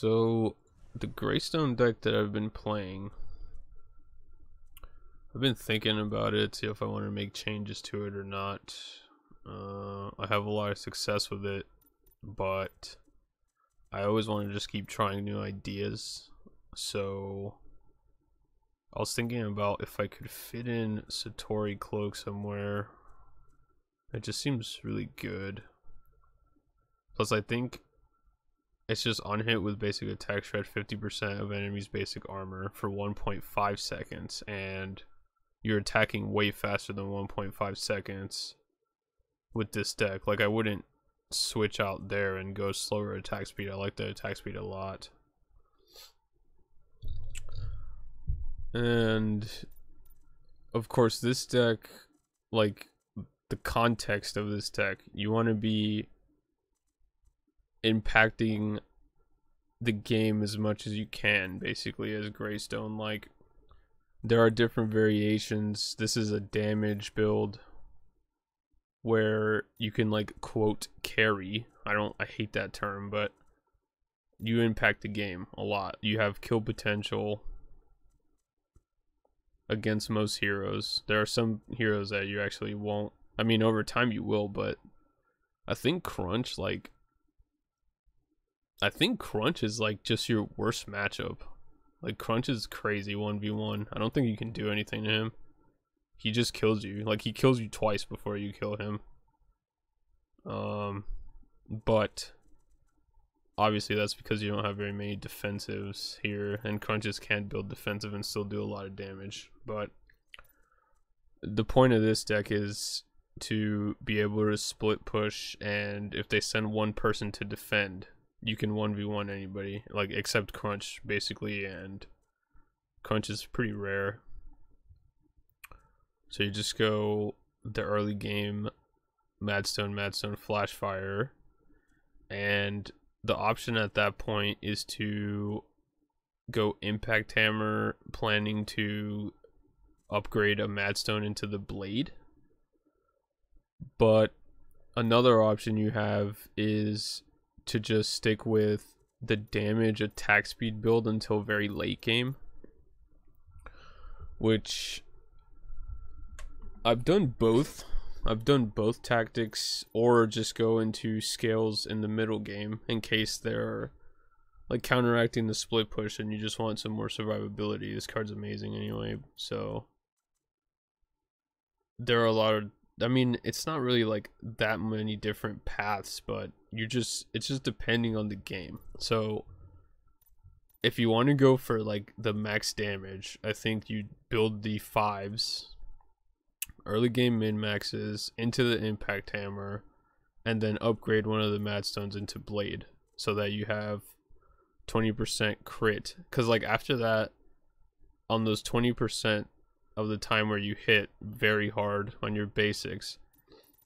So, the Greystone deck that I've been playing, I've been thinking about it, see if I want to make changes to it or not. I have a lot of success with it, but I always want to just keep trying new ideas. So, I was thinking about if I could fit in Satori Cloak somewhere. It just seems really good. Plus, I think it's just on hit with basic attack shred 50% of enemy's basic armor for 1.5 seconds, and you're attacking way faster than 1.5 seconds with this deck. Like, I wouldn't switch out there and go slower attack speed. I like the attack speed a lot. And of course, this deck, like, the context of this deck, you want to be impacting the game as much as you can, basically, as Greystone. Like, there are different variations. This is a damage build where you can, like, quote, carry. I hate that term, but you impact the game a lot. You have kill potential against most heroes. There are some heroes that you actually won't. I mean, over time you will, but I think Crunch, like, is like just your worst matchup. Like, Crunch is crazy 1v1. I don't think you can do anything to him. He just kills you. Like, he kills you twice before you kill him. But obviously that's because you don't have very many defensives here, and Crunches can build defensive and still do a lot of damage. But the point of this deck is to be able to split push, and if they send one person to defend, you can 1v1 anybody, like, except Crunch, basically, and Crunch is pretty rare. So you just go the early game Madstone, Flashfire, and the option at that point is to go Impact Hammer, planning to upgrade a Madstone into the Blade. But another option you have is to just stick with the damage attack speed build until very late game, which I've done both. I've done both tactics, or just go into scales in the middle game in case they're, like, counteracting the split push and you just want some more survivability. This card's amazing anyway, so there are a lot of, I mean, it's not really like that many different paths, but it's just depending on the game. So if you want to go for, like, the max damage, I think you build the 5s, early game min maxes into the Impact Hammer, and then upgrade one of the Madstones into Blade so that you have 20% crit. Because, like, after that, on those 20% of the time where you hit very hard on your basics,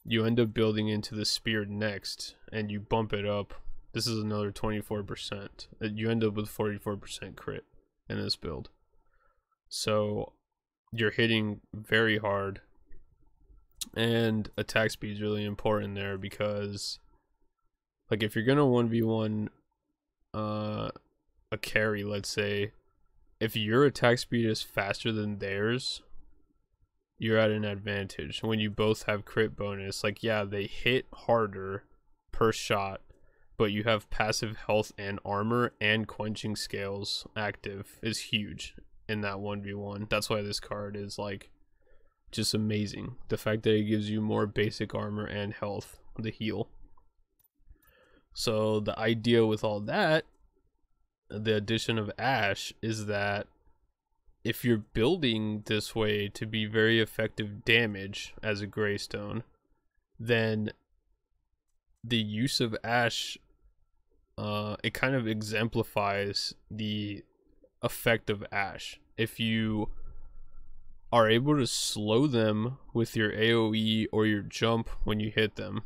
you end up building into the Spear next, and you bump it up. This is another 24%. You end up with 44% crit in this build. So you're hitting very hard, and attack speed is really important there, because, like, if you're gonna 1v1 a carry, let's say, if your attack speed is faster than theirs, you're at an advantage. When you both have crit bonus, like, yeah, they hit harder per shot, but you have passive health and armor and quenching scales active is huge in that 1v1. That's why this card is, like, just amazing. The fact that it gives you more basic armor and health, the heal. So the idea with all that, the addition of Ash, is that if you're building this way to be very effective damage as a Greystone, then the use of Ash, it kind of exemplifies the effect of Ash. If you are able to slow them with your AoE or your jump when you hit them,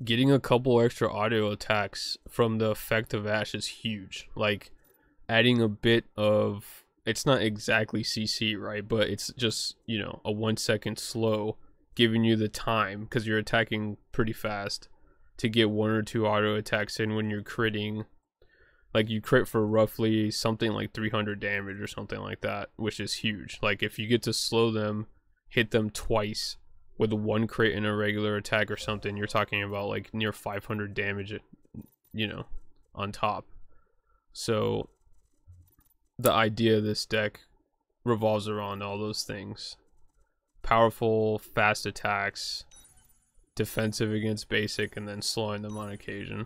getting a couple extra auto attacks from the effect of Ash is huge. Like, adding a bit of, it's not exactly CC, right, but it's just, you know, a 1 second slow, giving you the time, because you're attacking pretty fast, to get 1 or 2 auto attacks in when you're critting. Like you crit for roughly something like 300 damage or something like that, which is huge. Like if you get to slow them, hit them twice with one crit in a regular attack or something, you're talking about like near 500 damage, you know, on top. So the idea of this deck revolves around all those things. Powerful, fast attacks, defensive against basic, and then slowing them on occasion.